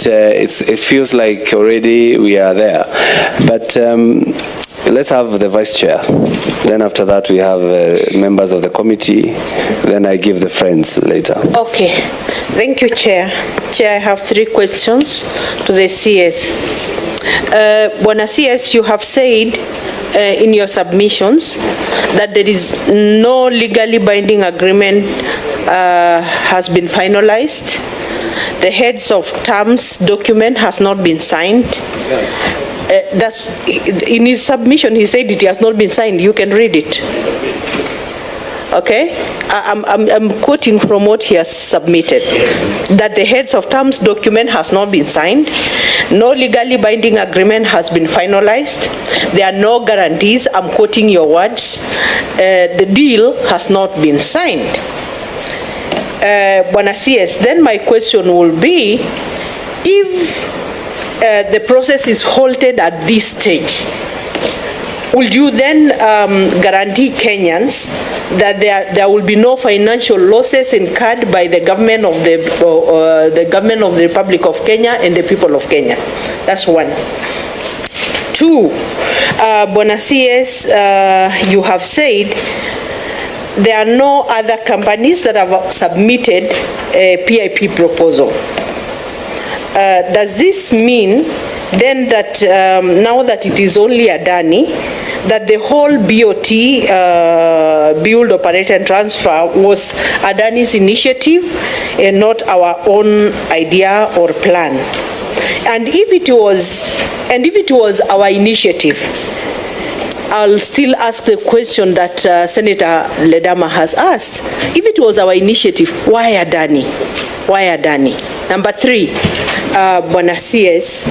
it feels like already we are there. But let's have the vice chair. Then after that we have members of the committee. Then I give the friends later. Okay. Thank you, Chair. Chair, I have 3 questions to the CS. Bwana CS, you have said in your submissions that there is no legally binding agreement has been finalized. The heads of terms document has not been signed. That's in his submission. He said it has not been signed. You can read it. Okay, I'm quoting from what he has submitted, that the heads of terms document has not been signed, no legally binding agreement has been finalized, there are no guarantees, I'm quoting your words, the deal has not been signed. Bwana CS, then my question will be, if the process is halted at this stage, would you then guarantee Kenyans that there will be no financial losses incurred by the government of the government of the Republic of Kenya and the people of Kenya? That's 1. 2, Bwana CS, you have said there are no other companies that have submitted a PIP proposal. Does this mean then that now that it is only Adani, that the whole BOT, build, operate and transfer, was Adani's initiative and not our own idea or plan? And if it was our initiative, I'll still ask the question that Senator Ledama has asked. If it was our initiative, why Adani? Why Adani? Number 3, Bwana CS,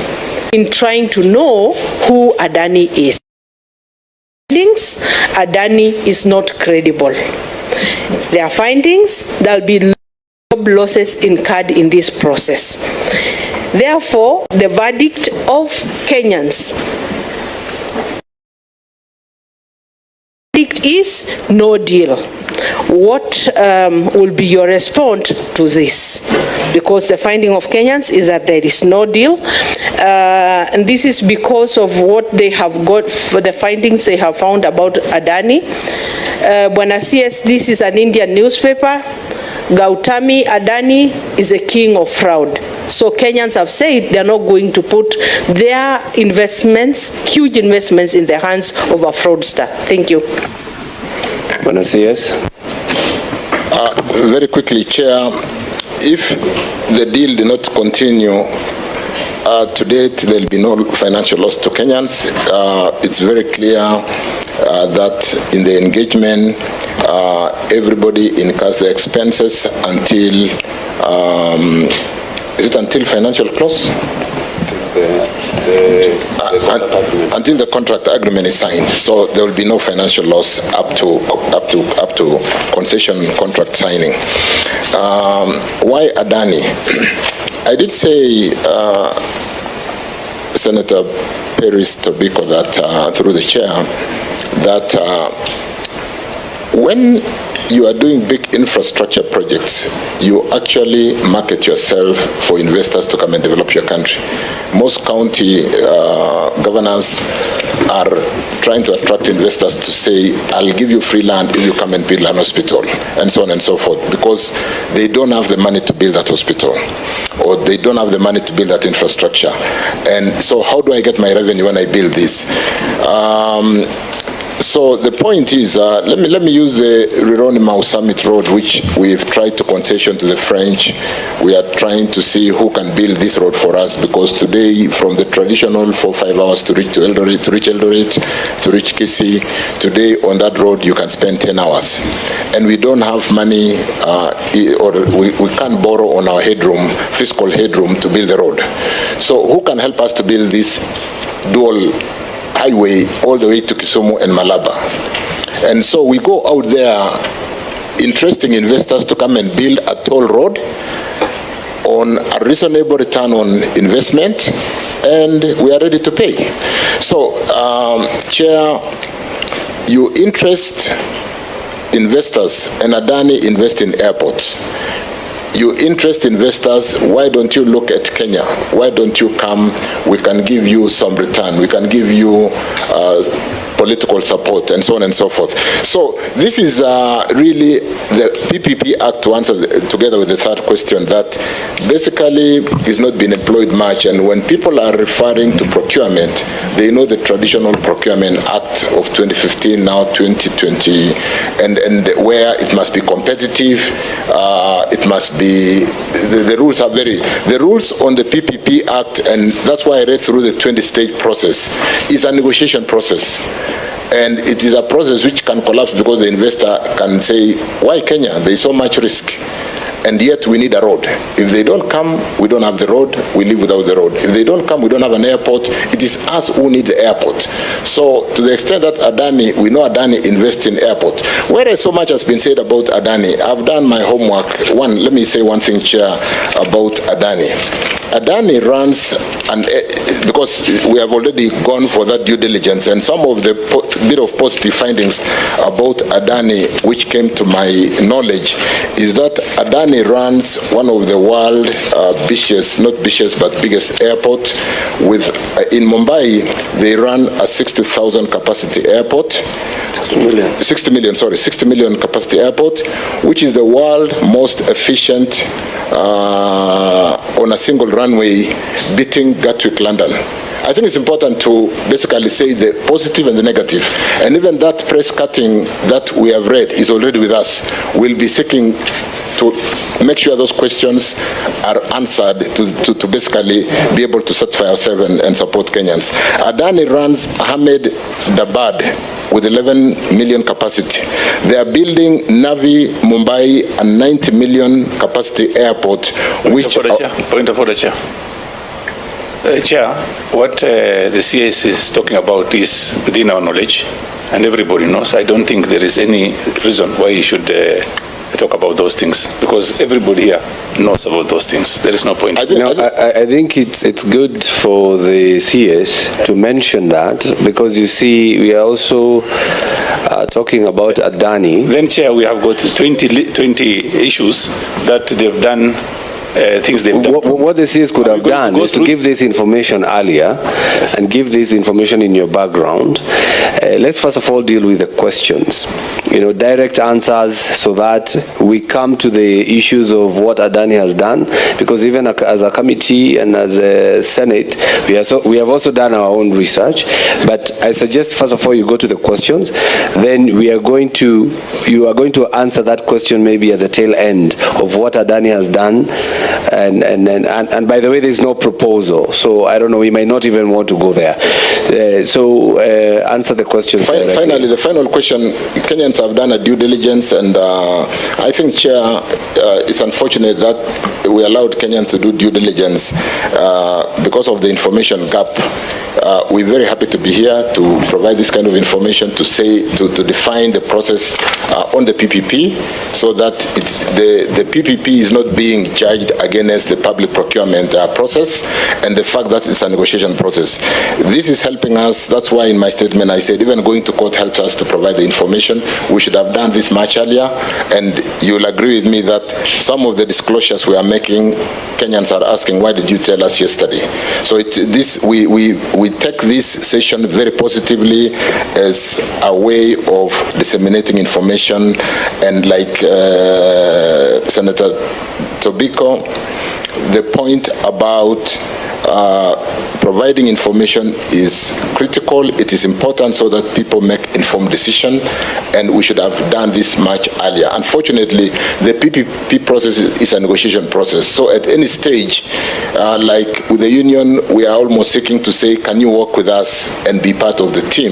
in trying to know who Adani is. Adani is not credible. There are findings, there will be losses incurred in this process. Therefore, the verdict of Kenyans is no deal. What will be your response to this? Because the finding of Kenyans is that there is no deal, and this is because of what they have got for the findings they have found about Adani. Bwana CS, this is an Indian newspaper. Gautami Adani is a king of fraud. So Kenyans have said they are not going to put their investments, huge investments, in the hands of a fraudster. Thank you. Bwana CS. Very quickly, Chair, if the deal did not continue, to date there will be no financial loss to Kenyans. It's very clear that in the engagement, everybody incurs the expenses until, is it until financial close? Until the contract agreement is signed, so there will be no financial loss up to concession contract signing. Why Adani? I did say, Senator Peris Tobiko, that through the chair, that when you are doing big infrastructure projects, you actually market yourself for investors to come and develop your country. Most county governors are trying to attract investors to say, I'll give you free land if you come and build an hospital, and so on and so forth, because they don't have the money to build that hospital, or they don't have the money to build that infrastructure. And so how do I get my revenue when I build this? So the point is, let me use the Rironi-Mau Summit Road, which we've tried to concession to the French. We are trying to see who can build this road for us, because today, from the traditional 4-5 hours to reach Eldoret, to reach Kisii, today on that road you can spend 10 hours. And we don't have money, or we can't borrow on our headroom, fiscal headroom, to build the road. So who can help us to build this dual highway all the way to Kisumu and Malaba? And so we go out there interesting investors to come and build a toll road on a reasonable return on investment, and we are ready to pay. So, Chair, you interest investors, and Adani invest in airports. you interest investors, why don't you look at Kenya? Why don't you come? We can give you some return. We can give you political support and so on and so forth. So this is really the PPP Act, to answer together with the third question, that basically is not being employed much. And when people are referring to procurement, they know the traditional Procurement Act of 2015, now 2020, and where it must be competitive, it must be, the rules are the rules on the PPP Act, and that's why I read through the 20-stage process, is a negotiation process. And it is a process which can collapse because the investor can say, why Kenya? There is so much risk. And yet we need a road. If they don't come, we don't have the road, we live without the road. If they don't come, we don't have an airport. It is us who need the airport. So to the extent that Adani, we know Adani invests in airport. Whereas so much has been said about Adani, I've done my homework. Let me say one thing, Chair, about Adani. Adani runs, because we have already gone for that due diligence, and some of the bit of positive findings about Adani, which came to my knowledge, is that Adani runs one of the world biggest, not biggest, but biggest airport. With in Mumbai, they run a 60,000 capacity airport. 60 million capacity airport, which is the world most efficient on a single runway, beating Gatwick, London. I think it's important to basically say the positive and the negative. And even that press cutting that we have read is already with us. We'll be seeking to make sure those questions are answered to basically be able to satisfy ourselves and support Kenyans. Adani runs Ahmedabad with 11 million capacity. They are building Navi, Mumbai, a 90 million capacity airport. Point of order, Chair. Chair, what the CS is talking about is within our knowledge, and everybody knows. I don't think there is any reason why you should talk about those things, because everybody here knows about those things. There is no point. I think it's good for the CS to mention that, because you see, we are also talking about Adani. Then, Chair, we have got 20 issues that they've done. Things they've done. What the CS could have done is to give this information earlier, yes, and give this information in your background. Let's first of all deal with the questions, direct answers, so that we come to the issues of what Adani has done, because even as a committee and as a Senate, we have also done our own research. But I suggest first of all you go to the questions, then you are going to answer that question maybe at the tail end of what Adani has done. And by the way, there's no proposal, so I don't know, we might not even want to go there. So answer the question. Finally, the final question. Kenyans have done a due diligence, and I think, Chair, it's unfortunate that we allowed Kenyans to do due diligence because of the information gap. We're very happy to be here to provide this kind of information, to define the process on the PPP, so that the PPP is not being judged against the public procurement process, and the fact that it's a negotiation process. This is helping us. That's why in my statement I said even going to court helps us to provide the information. We should have done this much earlier, and you'll agree with me that some of the disclosures we are making, Kenyans are asking, why did you tell us yesterday? So we take this session very positively as a way of disseminating information, and like Senator Tobiko, the point about providing information is critical. It is important so that people make informed decision, and we should have done this much earlier. Unfortunately, the PPP process is a negotiation process. So at any stage, like with the union, we are almost seeking to say, can you work with us and be part of the team?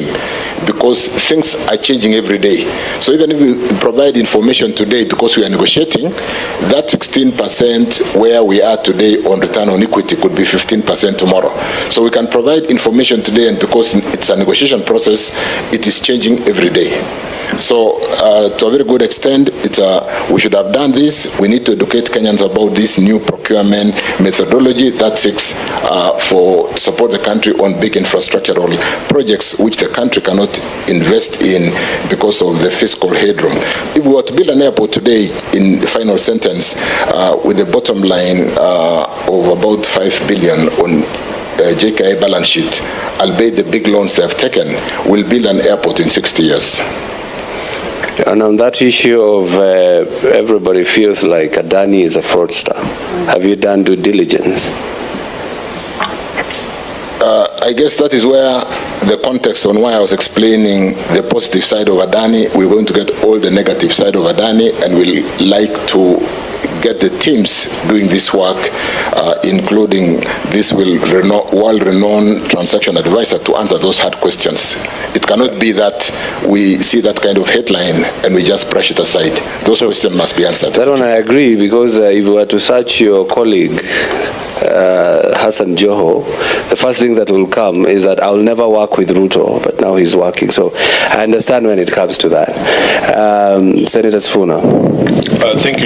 Because things are changing every day. So even if we provide information today because we are negotiating, that 16% where we are today on return on equity could be 15% tomorrow. So we can provide information today, and because it's a negotiation process, it is changing every day. So to a very good extent, we should have done this. We need to educate Kenyans about this new procurement methodology that seeks for support the country on big infrastructural projects which the country cannot invest in because of the fiscal headroom. If we were to build an airport today, in the final sentence, with a bottom line of about 5 billion on JKI balance sheet, albeit the big loans they have taken, will build an airport in 60 years. And on that issue of everybody feels like Adani is a fraudster, have you done due diligence? I guess that is where the context on why I was explaining the positive side of Adani. We're going to get all the negative side of Adani, and we'll like to get the teams doing this work, including this world-renowned transaction advisor, to answer those hard questions. It cannot be that we see that kind of headline and we just brush it aside. Those questions must be answered. That one I agree, because if you were to search your colleague, Hassan Joho, the first thing that will come is that I'll never work with RUTO, but now he's working. So I understand when it comes to that. Senator Sifuna. Thank you.